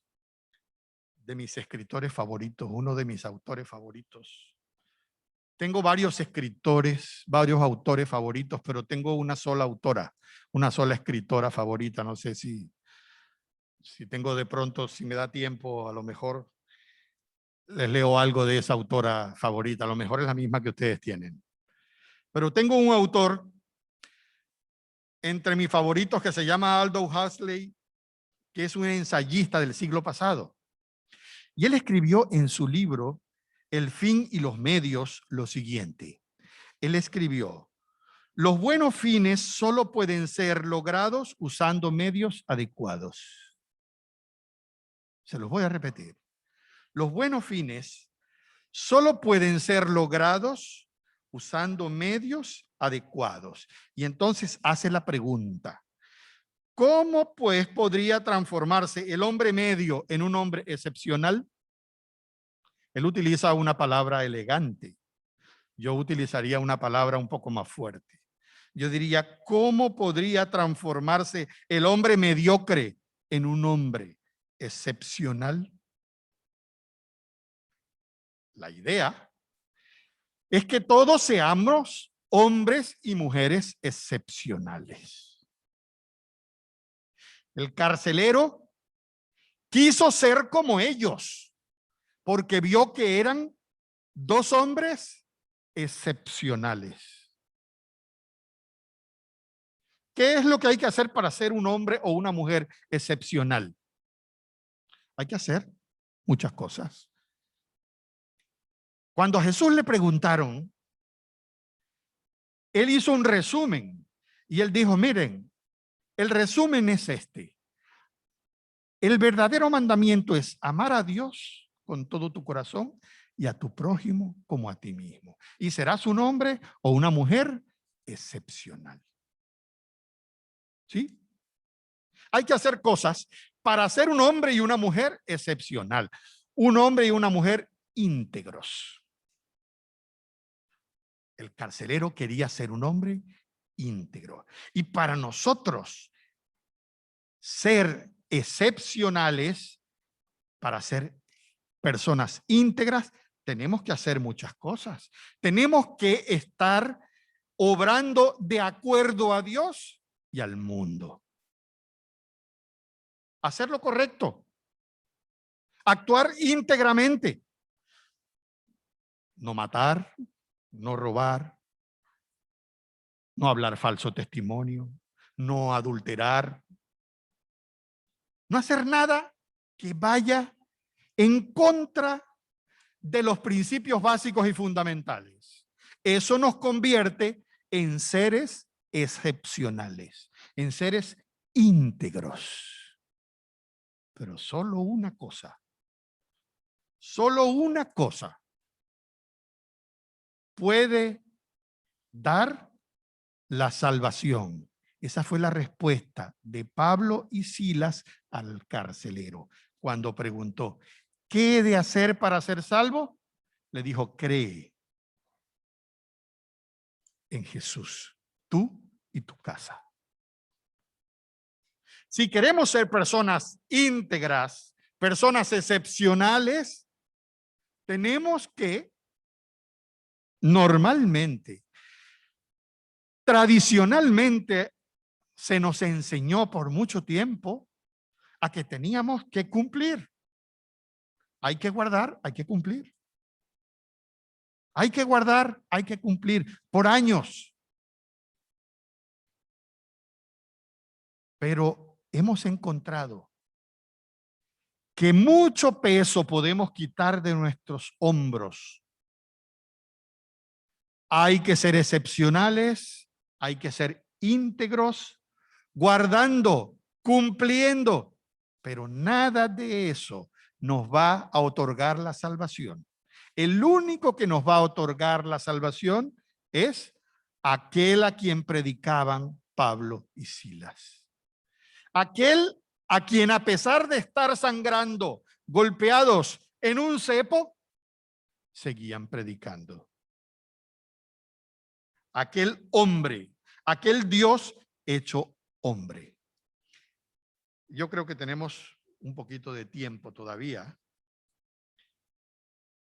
escritores favoritos, uno de mis autores favoritos. Tengo varios escritores, varios autores favoritos, pero tengo una sola autora, una sola escritora favorita. No sé si tengo de pronto, si me da tiempo, a lo mejor les leo algo de esa autora favorita. A lo mejor es la misma que ustedes tienen. Pero tengo un autor entre mis favoritos que se llama Aldous Huxley, que es un ensayista del siglo pasado. Y él escribió en su libro El fin y los medios lo siguiente. Él escribió: los buenos fines solo pueden ser logrados usando medios adecuados. Se los voy a repetir. Los buenos fines solo pueden ser logrados usando medios adecuados. Y entonces hace la pregunta: ¿cómo pues podría transformarse el hombre medio en un hombre excepcional? Él utiliza una palabra elegante. Yo utilizaría una palabra un poco más fuerte. Yo diría: ¿cómo podría transformarse el hombre mediocre en un hombre excepcional? La idea es que todos seamos hombres y mujeres excepcionales. El carcelero quiso ser como ellos porque vio que eran dos hombres excepcionales. ¿Qué es lo que hay que hacer para ser un hombre o una mujer excepcional? Hay que hacer muchas cosas. Cuando a Jesús le preguntaron, él hizo un resumen y él dijo: miren, el resumen es este. El verdadero mandamiento es amar a Dios con todo tu corazón y a tu prójimo como a ti mismo. Y serás un hombre o una mujer excepcional. ¿Sí? Hay que hacer cosas para ser un hombre y una mujer excepcional. Un hombre y una mujer íntegros. El carcelero quería ser un hombre íntegro. Y para nosotros ser excepcionales, para ser personas íntegras, tenemos que hacer muchas cosas. Tenemos que estar obrando de acuerdo a Dios y al mundo. Hacer lo correcto. Actuar íntegramente. No matar, no robar, no hablar falso testimonio, no adulterar. No hacer nada que vaya en contra de los principios básicos y fundamentales. Eso nos convierte en seres excepcionales, en seres íntegros. Pero solo una cosa puede dar la salvación Esa fue la respuesta de Pablo y Silas al carcelero. Cuando preguntó, ¿qué he de hacer para ser salvo? Le dijo, cree en Jesús, tú y tu casa. Si queremos ser personas íntegras, personas excepcionales, tenemos que normalmente, tradicionalmente, se nos enseñó por mucho tiempo a que teníamos que cumplir. Hay que guardar, hay que cumplir. Hay que guardar, hay que cumplir por años. Pero hemos encontrado que mucho peso podemos quitar de nuestros hombros. Hay que ser excepcionales, hay que ser íntegros, guardando, cumpliendo, pero nada de eso nos va a otorgar la salvación. El único que nos va a otorgar la salvación es aquel a quien predicaban Pablo y Silas. Aquel a quien, a pesar de estar sangrando, golpeados en un cepo, seguían predicando. Aquel hombre, aquel Dios hecho hombre. Yo creo que tenemos un poquito de tiempo todavía.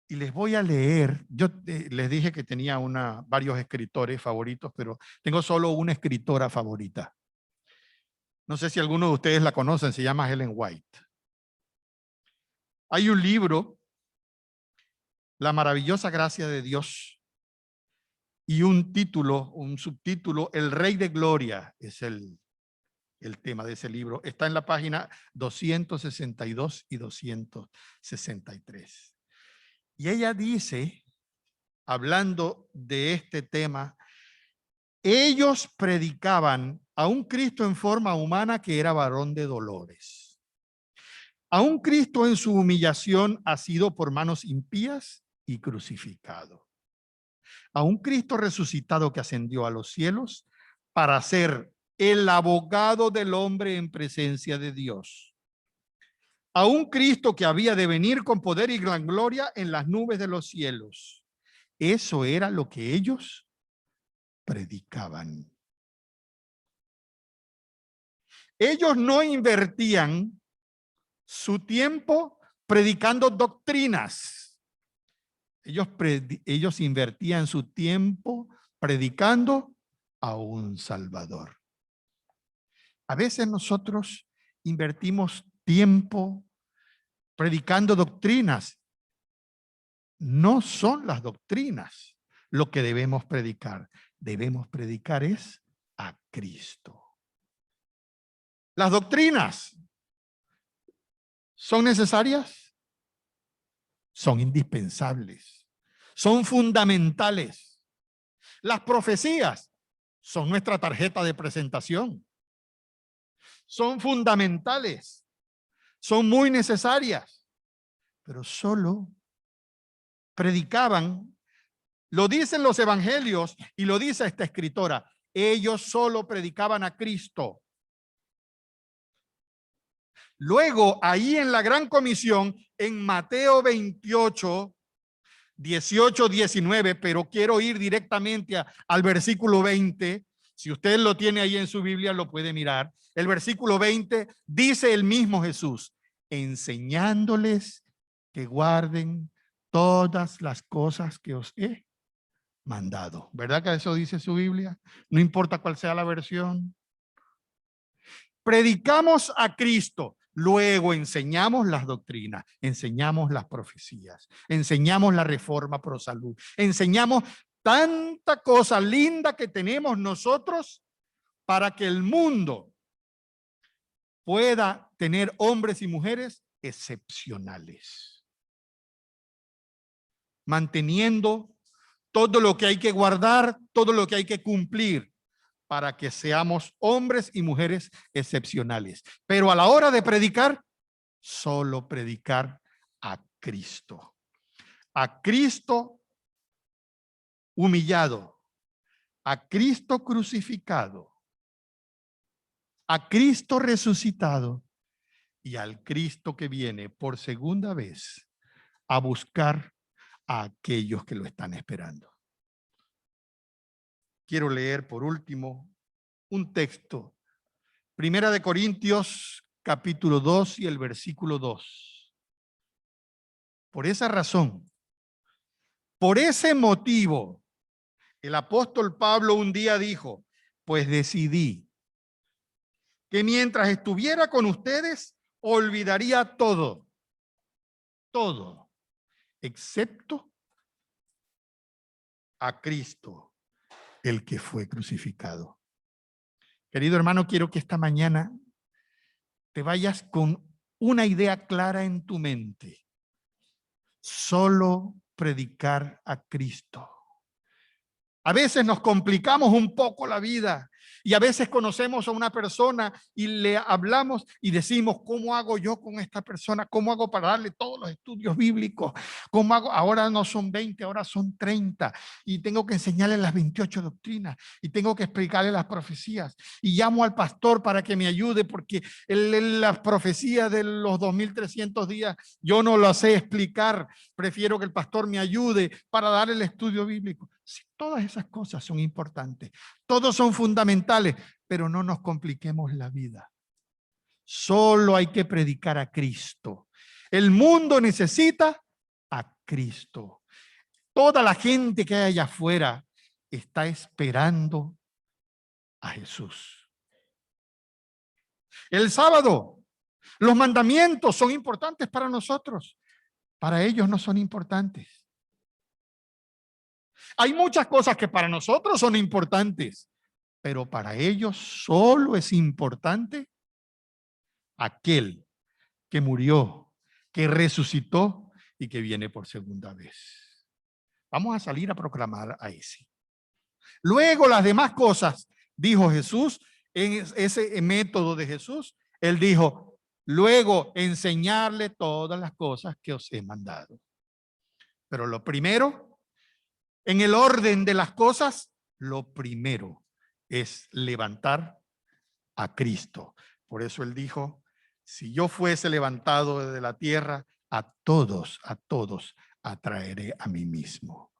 Y les voy a leer, yo les dije que tenía varios escritores favoritos, pero tengo solo una escritora favorita. No sé si alguno de ustedes la conocen, se llama Ellen White. Hay un libro, La maravillosa gracia de Dios, y un título, un subtítulo, El Rey de Gloria, es el tema de ese libro. Está en la página 262 y 263. Y ella dice, hablando de este tema, ellos predicaban a un Cristo en forma humana que era varón de dolores. A un Cristo en su humillación asido por manos impías y crucificado. A un Cristo resucitado que ascendió a los cielos para ser el abogado del hombre en presencia de Dios. A un Cristo que había de venir con poder y gran gloria en las nubes de los cielos. Eso era lo que ellos predicaban. Ellos no invertían su tiempo predicando doctrinas. Ellos invertían su tiempo predicando a un Salvador. A veces nosotros invertimos tiempo predicando doctrinas. No son las doctrinas lo que debemos predicar. Debemos predicar es a Cristo. Las doctrinas son necesarias, son indispensables, son fundamentales. Las profecías son nuestra tarjeta de presentación. Son fundamentales, son muy necesarias, pero solo predicaban, lo dicen los evangelios y lo dice esta escritora, ellos solo predicaban a Cristo. Luego, ahí en la Gran Comisión, en Mateo 28, 18, 19, pero quiero ir directamente al versículo 20. Si usted lo tiene ahí en su Biblia, lo puede mirar. El versículo 20 dice el mismo Jesús, enseñándoles que guarden todas las cosas que os he mandado. ¿Verdad que eso dice su Biblia? No importa cuál sea la versión. Predicamos a Cristo. Luego enseñamos las doctrinas, enseñamos las profecías, enseñamos la reforma pro salud, enseñamos tanta cosa linda que tenemos nosotros para que el mundo pueda tener hombres y mujeres excepcionales. Manteniendo todo lo que hay que guardar, todo lo que hay que cumplir para que seamos hombres y mujeres excepcionales. Pero a la hora de predicar, solo predicar a Cristo. A Cristo humillado, a Cristo crucificado, a Cristo resucitado y al Cristo que viene por segunda vez a buscar a aquellos que lo están esperando. Quiero leer por último un texto. Primera de Corintios, capítulo 2 y el versículo 2. Por esa razón, por ese motivo, el apóstol Pablo un día dijo, pues decidí que mientras estuviera con ustedes, olvidaría todo, excepto a Cristo, el que fue crucificado. Querido hermano, quiero que esta mañana te vayas con una idea clara en tu mente. Solo predicar a Cristo. A veces nos complicamos un poco la vida y a veces conocemos a una persona y le hablamos y decimos, ¿cómo hago yo con esta persona? ¿Cómo hago para darle todos los estudios bíblicos? ¿Cómo hago? Ahora no son 20, ahora son 30 y tengo que enseñarle las 28 doctrinas y tengo que explicarle las profecías y llamo al pastor para que me ayude porque las profecías de los 2300 días yo no las sé explicar. Prefiero que el pastor me ayude para darle el estudio bíblico. Sí, todas esas cosas son importantes, todos son fundamentales, pero no nos compliquemos la vida. Solo hay que predicar a Cristo. El mundo necesita a Cristo. Toda la gente que hay allá afuera está esperando a Jesús. El sábado, los mandamientos son importantes para nosotros. Para ellos no son importantes. Hay muchas cosas que para nosotros son importantes, pero para ellos solo es importante aquel que murió, que resucitó y que viene por segunda vez. Vamos a salir a proclamar a ese. Luego las demás cosas, dijo Jesús, en ese método de Jesús, él dijo, luego enseñarle todas las cosas que os he mandado. Pero lo primero, en el orden de las cosas, lo primero es levantar a Cristo. Por eso él dijo, si yo fuese levantado de la tierra, a todos atraeré a mí mismo.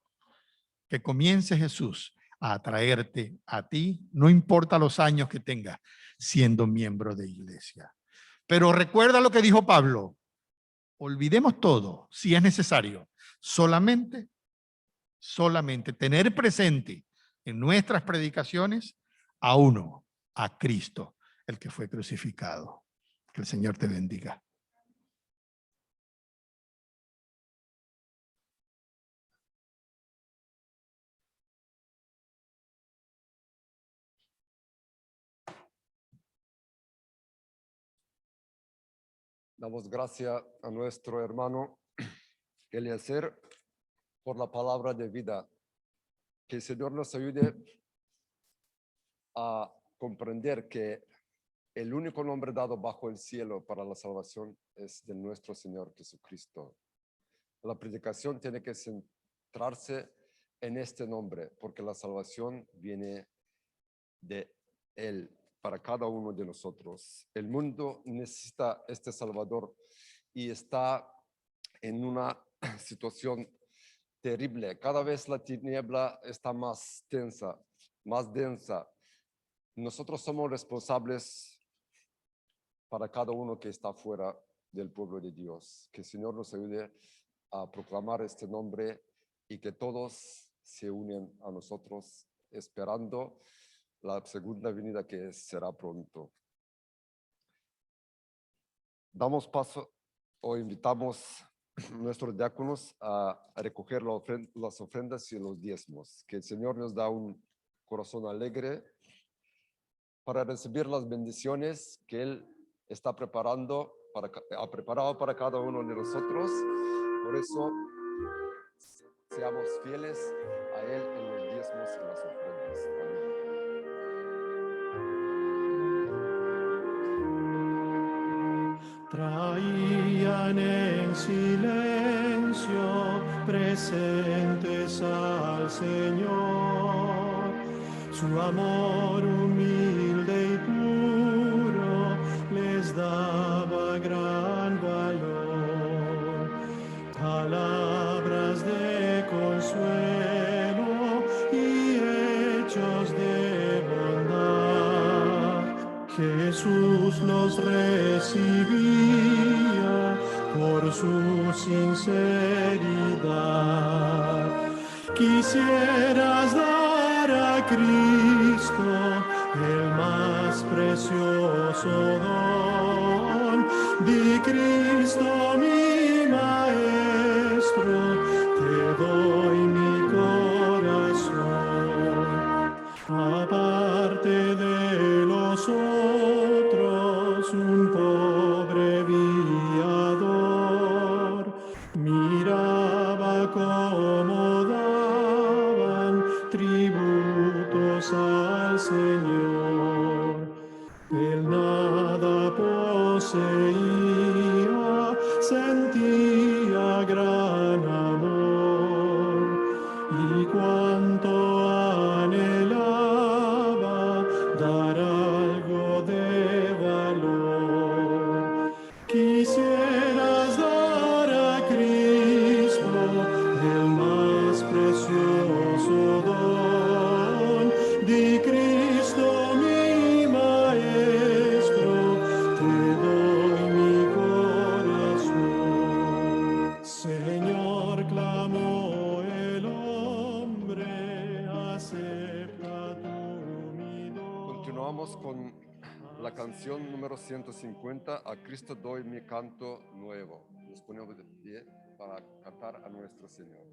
Que comience Jesús a atraerte a ti, no importa los años que tengas, siendo miembro de iglesia. Pero recuerda lo que dijo Pablo, olvidemos todo, si es necesario, solamente tener presente en nuestras predicaciones a uno, a Cristo, el que fue crucificado. Que el Señor te bendiga. Damos gracias a nuestro hermano Eliezer por la palabra de vida. Que el Señor nos ayude a comprender que el único nombre dado bajo el cielo para la salvación es de nuestro Señor Jesucristo. La predicación tiene que centrarse en este nombre, porque la salvación viene de Él para cada uno de nosotros. El mundo necesita este Salvador y está en una situación terrible. Cada vez la tiniebla está más tensa, más densa. Nosotros somos responsables para cada uno que está fuera del pueblo de Dios. Que el Señor nos ayude a proclamar este nombre y que todos se unen a nosotros esperando la segunda venida que será pronto. Damos paso o invitamos a nuestros diáconos a recoger las ofrendas y los diezmos. Que el Señor nos da un corazón alegre para recibir las bendiciones que Él está ha preparado para cada uno de nosotros. Por eso, seamos fieles a Él en los diezmos y las ofrendas. Amén. Traían en silencio presentes al Señor, su amor humilde y puro Jesús los recibía por su sinceridad. Quisieras dar a Cristo el más precioso don. Di, Cristo mi Maestro, te doy mi corazón. Aparte de los otros, un pobre viador miraba cómo daban tributos al Señor. Él nada poseía, sentía gran amor, y cuánto anhelaba dar algo de valor. Quisieras dar a Cristo el más precioso don. Di, Cristo mi Maestro, te doy mi corazón. Señor, clamó el hombre, acepta tú mi don. Continuamos con la canción número 150, A Cristo doy mi canto nuevo. Nos ponemos de pie para cantar a nuestro Señor.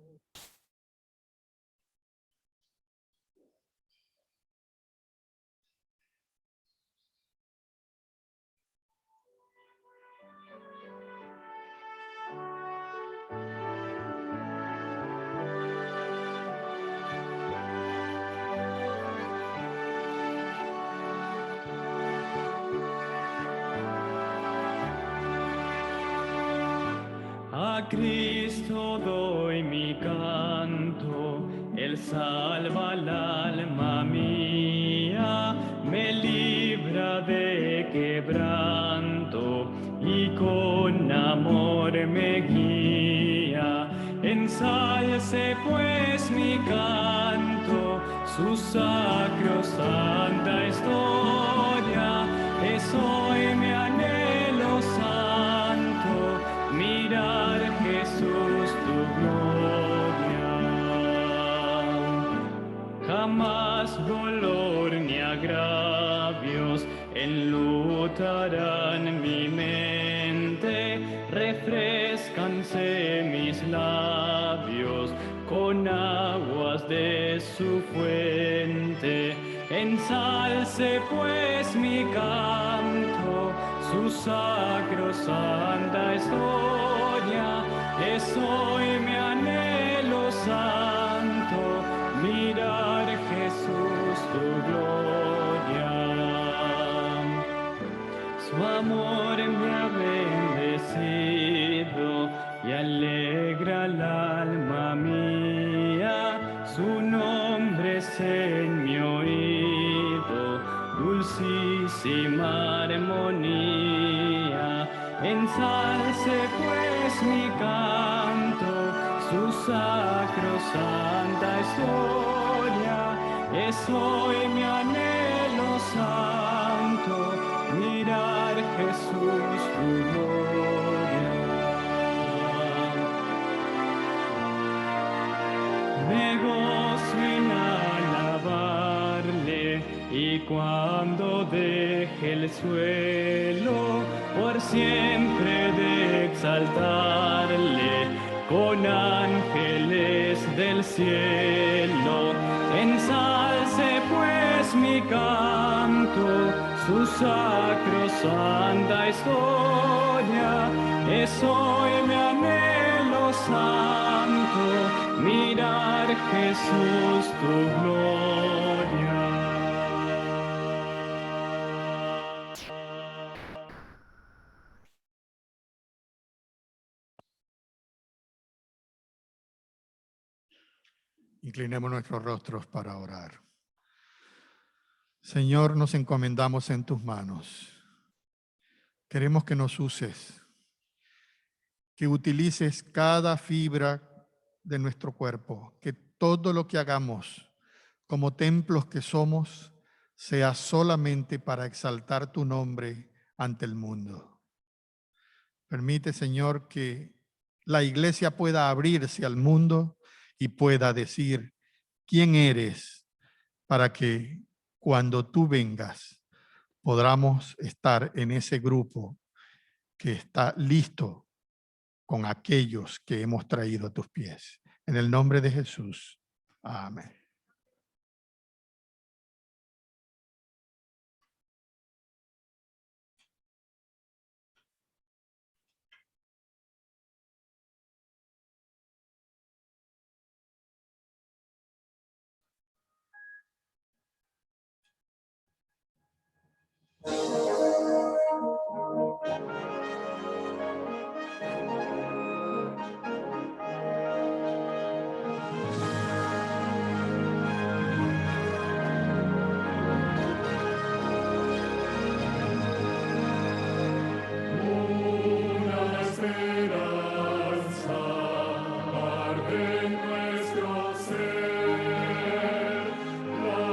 A Cristo doy mi canto, Él salva el alma mía, me libra de quebranto y con amor me guía. Ensalce pues mi canto, su sacrosanta historia, es hoy mi anhelo santo, mirar Jesús tu gloria. Jamás dolor ni agravios enlutarán mi mente, refrescanse mis labios con aguas de su fuente. Ensalce pues mi canto, su sacrosanta historia, es hoy mi anhelo santo, mirar Jesús tu gloria. Su amor me ha bendecido y alegra el alma mía, su nombre es en mi oído, dulcísima armonía. Ensalce pues mi canto, su sacrosanta historia, es hoy mi anhelo santo, mirar Jesús tu gloria. Me gozo en alabarle, y cuando deje el suelo, por siempre de exaltarle, con ángeles del cielo. Ensalce pues mi canto, su sacrosanta historia, es hoy mi anhelo santo, mirar Jesús tu gloria. Inclinemos nuestros rostros para orar. Señor, nos encomendamos en tus manos. Queremos que nos uses, que utilices cada fibra de nuestro cuerpo, que todo lo que hagamos como templos que somos sea solamente para exaltar tu nombre ante el mundo. Permite, Señor, que la iglesia pueda abrirse al mundo y pueda decir quién eres, para que cuando tú vengas podamos estar en ese grupo que está listo con aquellos que hemos traído a tus pies. En el nombre de Jesús. Amén. Una esperanza arde en nuestro ser, la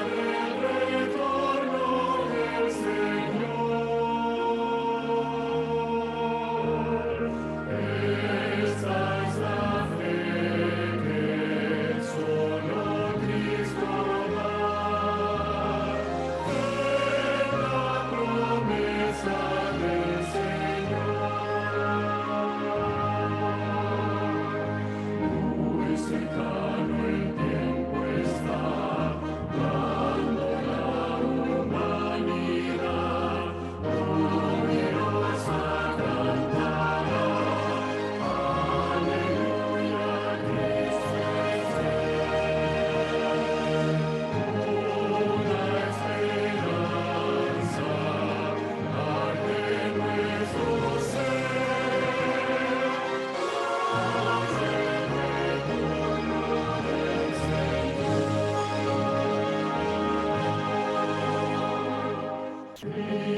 del retorno del Señor. Esta es la fe que solo Cristo da, en la promesa del Señor. Muy cercano el tiempo está, cuando la humanidad gloriosa cantará. Aleluya, Cristo es Rey. Una esperanza arde en nuestro ser, el retorno del Señor.